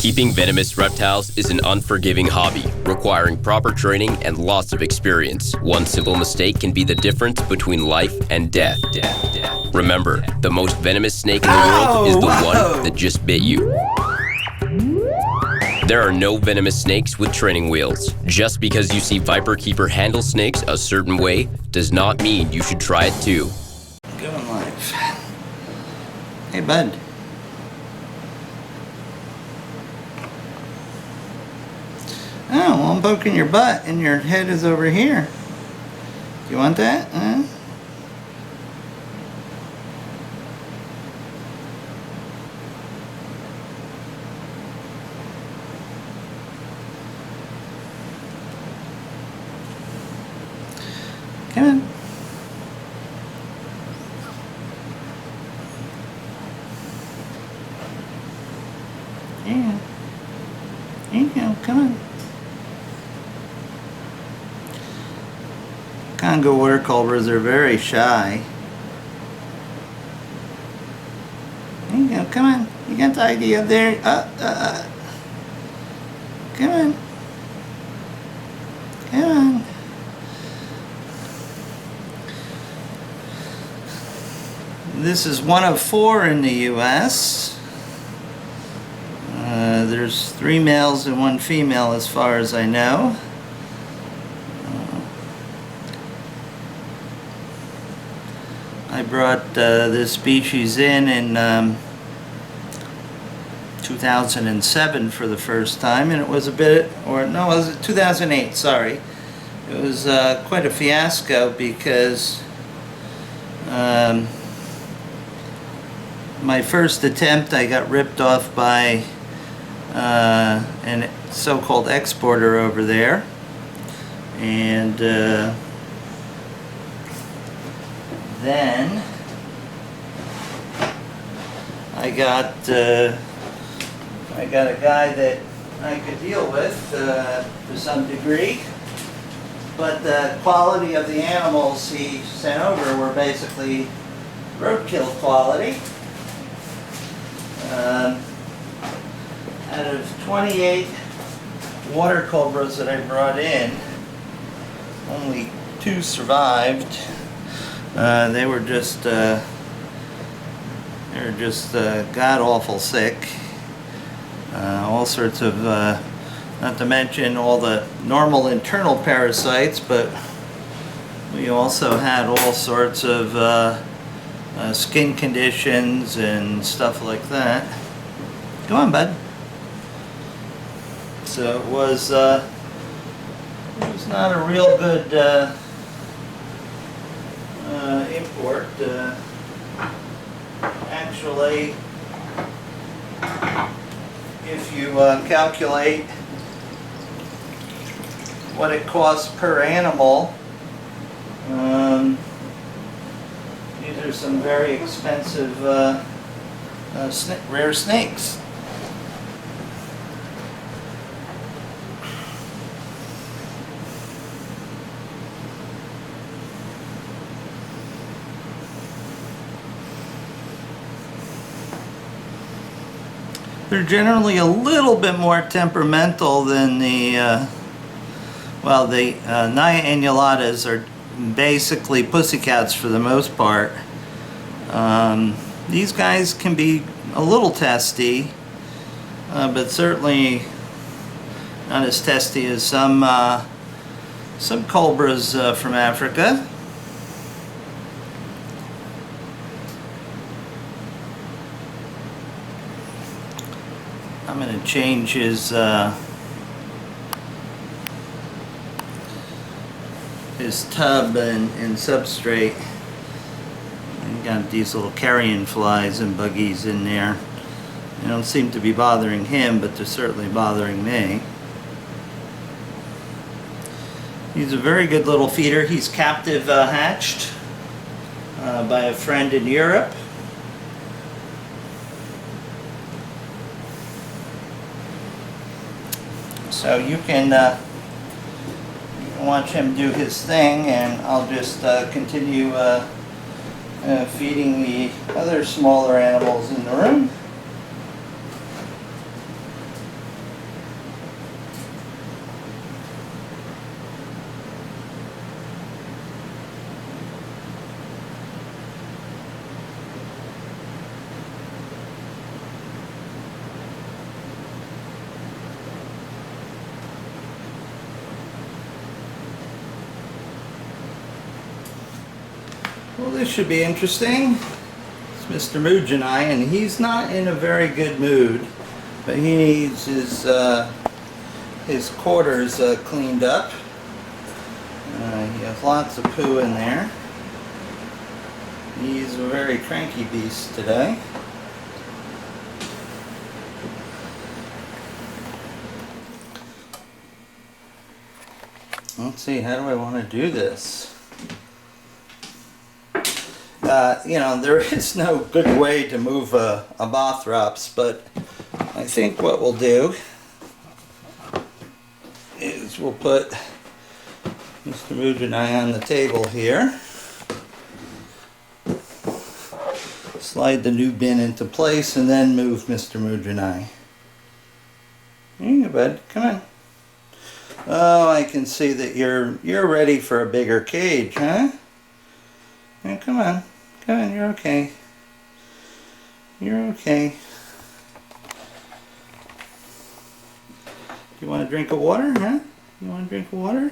Keeping venomous reptiles is an unforgiving hobby, requiring proper training and lots of experience. One simple mistake can be the difference between life and death. Remember, the most venomous snake in the world is the one that just bit you. There are no venomous snakes with training wheels. Just because you see viperkeeper handle snakes a certain way does not mean you should try it too. Going live. Hey, bud. Oh, well, I'm poking your butt and your head is over here. Do you want that? Come on. Yeah. There you go. Come on. Congo water cobras are very shy. There you go. Come on. You got the idea there. Come on. Come on. This is one of 4 in the U.S. There's 3 males and 1 female as far as I know. I brought this species in 2007 for the first time, and it was a bit, or no, it was 2008, sorry. It was quite a fiasco because my first attempt I got ripped off by a so-called exporter over there, and then I got a guy that I could deal with to some degree, but the quality of the animals he sent over were basically roadkill quality. Out of 28 water cobras that I brought in, only 2 survived. They were just god-awful sick. All sorts of, not to mention all the normal internal parasites, but we also had all sorts of skin conditions and stuff like that. Go on, bud. So it was not a real good import. Actually, if you calculate what it costs per animal, these are some very expensive rare snakes. They're generally a little bit more temperamental than the Naja annulatas are basically pussycats for the most part. These guys can be a little testy, but certainly not as testy as some cobras from Africa. I'm going to change his tub and substrate. And got these little carrion flies and buggies in there. They don't seem to be bothering him, but they're certainly bothering me. He's a very good little feeder. He's captive hatched by a friend in Europe. So you can watch him do his thing, and I'll just continue feeding the other smaller animals in the room. Well, this should be interesting. It's Mr. Mugen and he's not in a very good mood, but he needs his quarters cleaned up. He has lots of poo in there. He's a very cranky beast today. Let's see, how do I want to do this? You know, there is no good way to move a Bothrops, but I think what we'll do is we'll put Mr. Mugen on the table here. Slide the new bin into place and then move Mr. Mugen. Here you go, bud. Come on. Oh, I can see that you're ready for a bigger cage, huh? Yeah, come on. Come on, you're okay. You're okay. You want a drink of water, huh? You want a drink of water?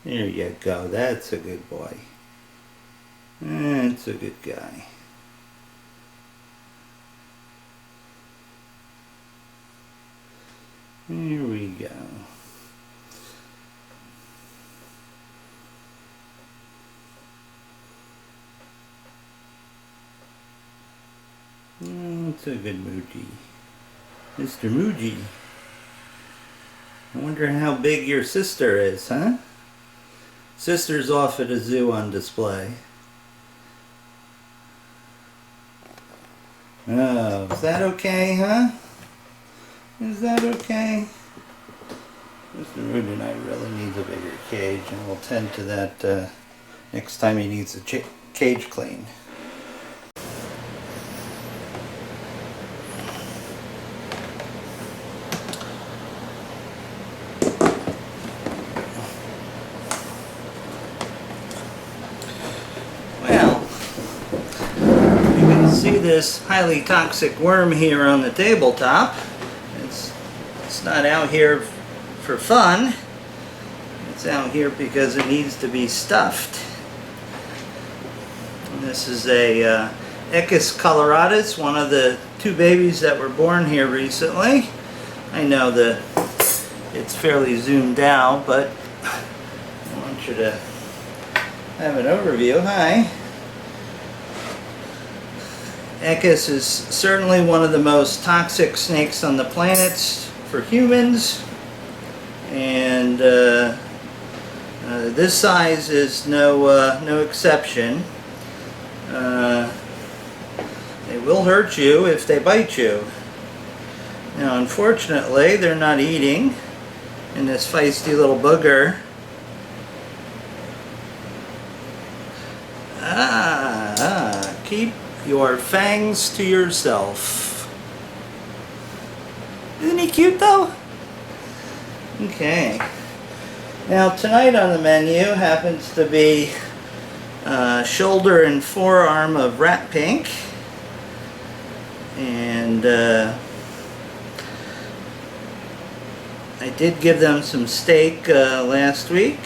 There you go. That's a good boy. That's a good guy. Here we go. Oh, it's a good Muji. Mr. Muji. I wonder how big your sister is, huh? Sister's off at a zoo on display. Oh, is that okay, huh? Is that okay? Mr. Mugen really needs a bigger cage, and we'll tend to that next time he needs a cage cleaned. See this highly toxic worm here on the tabletop. It's not out here for fun. It's out here because it needs to be stuffed. And this is a Echis coloratus, one of the 2 babies that were born here recently. I know that it's fairly zoomed out, but I want you to have an overview. Hi. Echis is certainly one of the most toxic snakes on the planet for humans, and this size is no exception. They will hurt you if they bite you. Now, unfortunately, they're not eating, and this feisty little booger keep your fangs to yourself. Isn't he cute though? Okay. Now tonight on the menu happens to be shoulder and forearm of rat pink, and I did give them some steak last week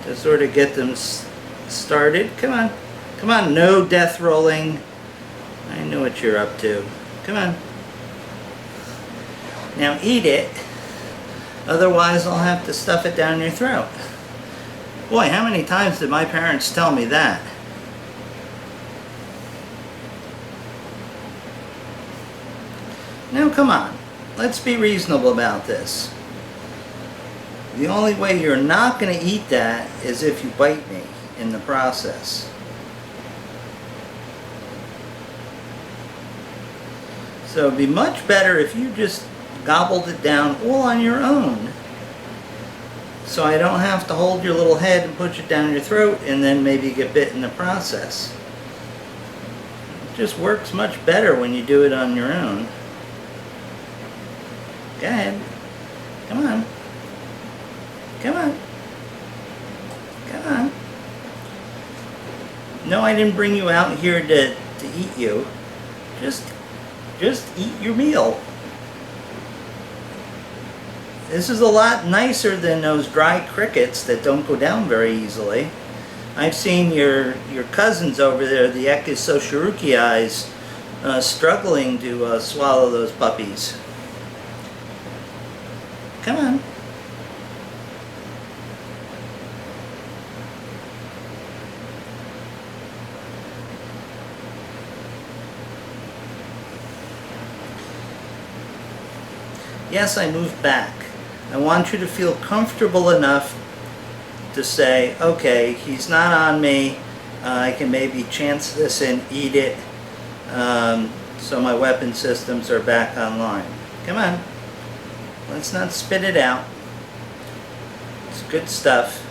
to sort of get them started. Come on. Come on, no death rolling. I know what you're up to. Come on. Now eat it. Otherwise I'll have to stuff it down your throat. Boy, how many times did my parents tell me that? Now come on. Let's be reasonable about this. The only way you're not going to eat that is if you bite me in the process. So it'd be much better if you just gobbled it down all on your own, so I don't have to hold your little head and push it down your throat and then maybe get bit in the process. It just works much better when you do it on your own. Go ahead. Come on. Come on. Come on. No, I didn't bring you out here to eat you. Just eat your meal. This is a lot nicer than those dry crickets that don't go down very easily. I've seen your cousins over there, the Echisoshirukiais, struggling to swallow those puppies. Come on. Yes, I moved back. I want you to feel comfortable enough to say, okay, he's not on me. I can maybe chance this and eat it. So my weapon systems are back online. Come on. Let's not spit it out. It's good stuff.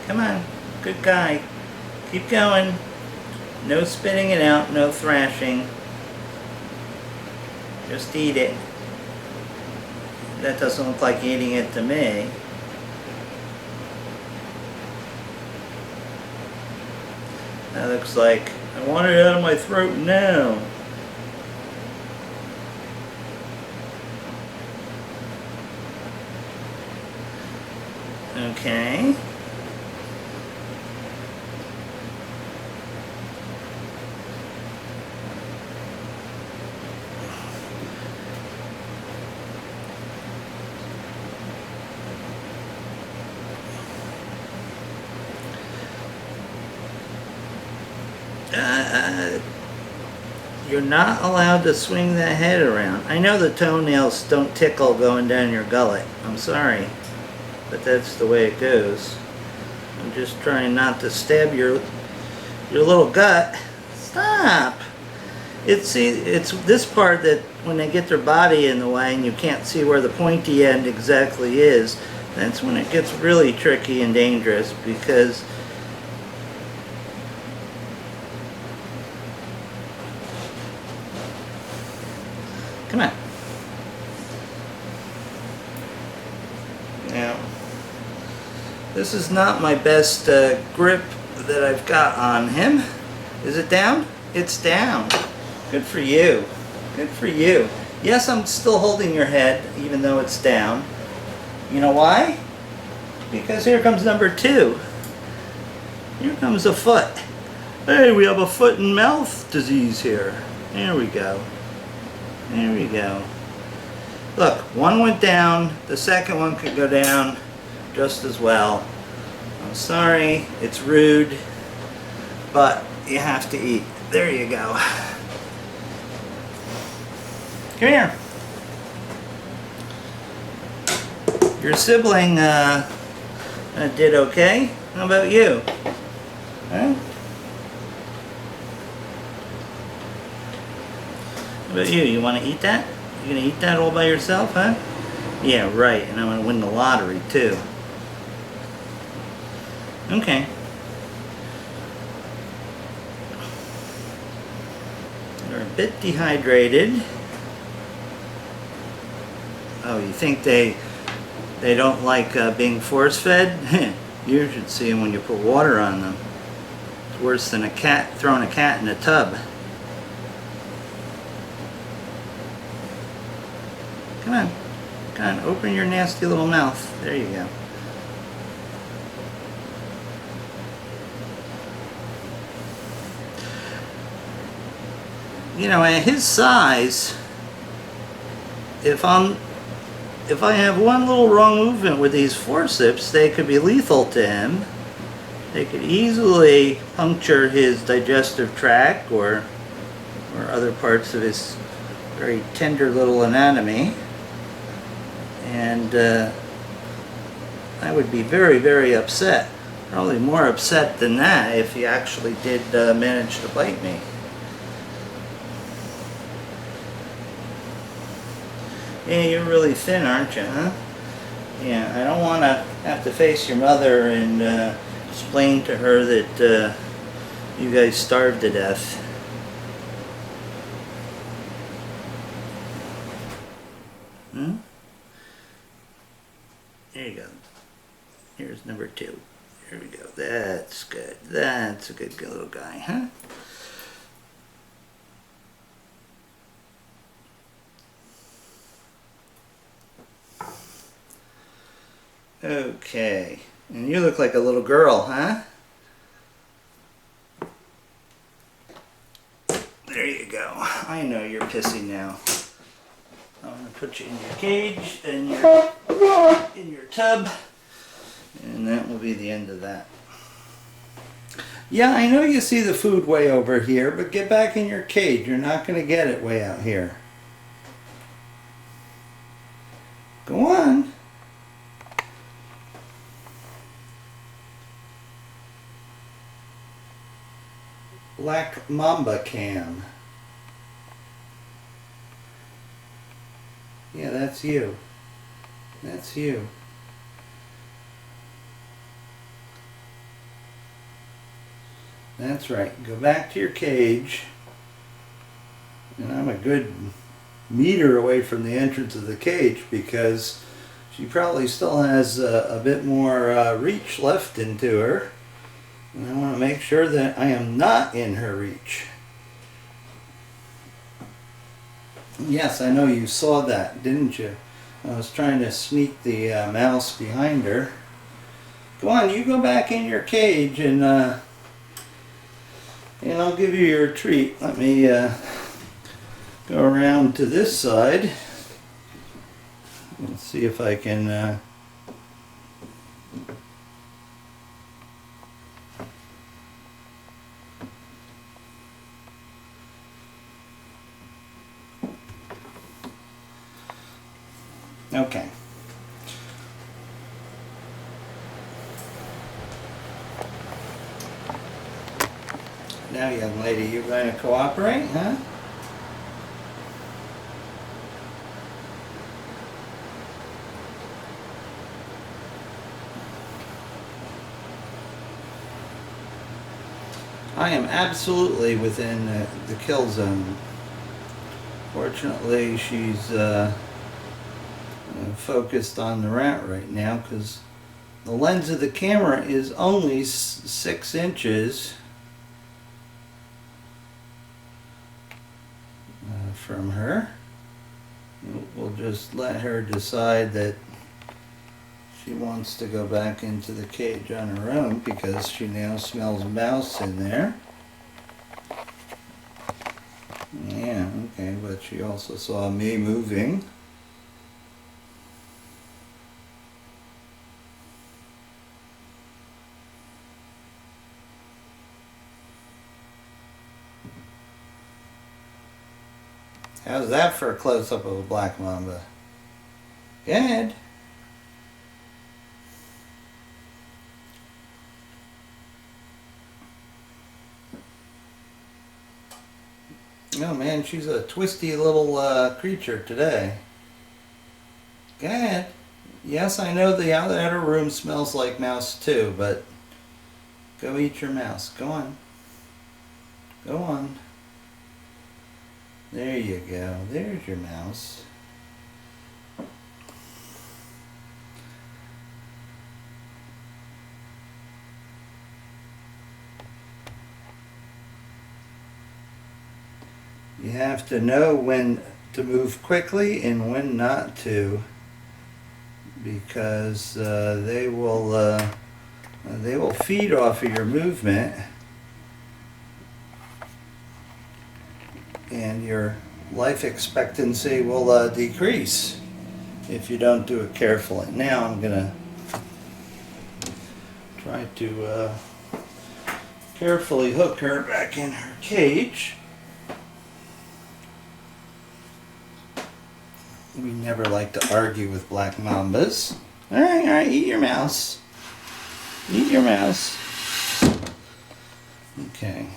Come on, good guy. Keep going. No spitting it out, no thrashing. Just eat it. That doesn't look like eating it to me. That looks like, I want it out of my throat now. Okay. You're not allowed to swing that head around. I know the toenails don't tickle going down your gullet. I'm sorry, but that's the way it goes. I'm just trying not to stab your little gut. Stop! It's this part that when they get their body in the way and you can't see where the pointy end exactly is, that's when it gets really tricky and dangerous, because come on. Now, this is not my best grip that I've got on him. Is it down? It's down. Good for you. Good for you. Yes, I'm still holding your head, even though it's down. You know why? Because here comes number 2. Here comes a foot. Hey, we have a foot and mouth disease here. There we go. There we go. Look, one went down, the second one could go down just as well. I'm sorry, it's rude, but you have to eat. There you go. Come here. Your sibling did okay. How about you? Huh? How about you? You want to eat that? You gonna eat that all by yourself, huh? Yeah, right. And I'm gonna win the lottery too. Okay. They're a bit dehydrated. Oh, you think they don't like being force-fed? You should see them when you put water on them. It's worse than a cat throwing a cat in a tub. Come on. Come on, open your nasty little mouth. There you go. You know, at his size, if I have one little wrong movement with these forceps, they could be lethal to him. They could easily puncture his digestive tract or other parts of his very tender little anatomy. And I would be very, very upset. Probably more upset than that if he actually did manage to bite me. Yeah, you're really thin, aren't you, huh? Yeah, I don't want to have to face your mother and explain to her that you guys starved to death. Hmm? There you go. Here's number 2. Here we go. That's good. That's a good little guy, huh? Okay. And you look like a little girl, huh? There you go. I know you're pissy now. I'm going to put you in your cage and in your tub. And that will be the end of that. Yeah, I know you see the food way over here, but get back in your cage. You're not going to get it way out here. Go on. Black Mamba cam. Yeah, that's you. That's you. That's right. Go back to your cage. And I'm a good meter away from the entrance of the cage because she probably still has a bit more reach left into her. And I want to make sure that I am not in her reach. Yes, I know you saw that, didn't you? I was trying to sneak the mouse behind her. Go on, you go back in your cage and I'll give you your treat. Let me go around to this side and see if I can okay. Now, young lady, you're going to cooperate, huh? I am absolutely within the kill zone. Fortunately, she's focused on the rat right now because the lens of the camera is only 6 inches from her. We'll just let her decide that she wants to go back into the cage on her own because she now smells mouse in there. Yeah, okay, but she also saw me moving. How's that for a close-up of a black mamba? Good. Oh man, she's a twisty little creature today. Good. Yes, I know the outer room smells like mouse too, but go eat your mouse. Go on. Go on. There you go. There's your mouse. You have to know when to move quickly and when not to, because they will feed off of your movement, and your life expectancy will decrease if you don't do it carefully. Now I'm gonna try to carefully hook her back in her cage. We never like to argue with black mambas. Alright, eat your mouse. Eat your mouse. Okay.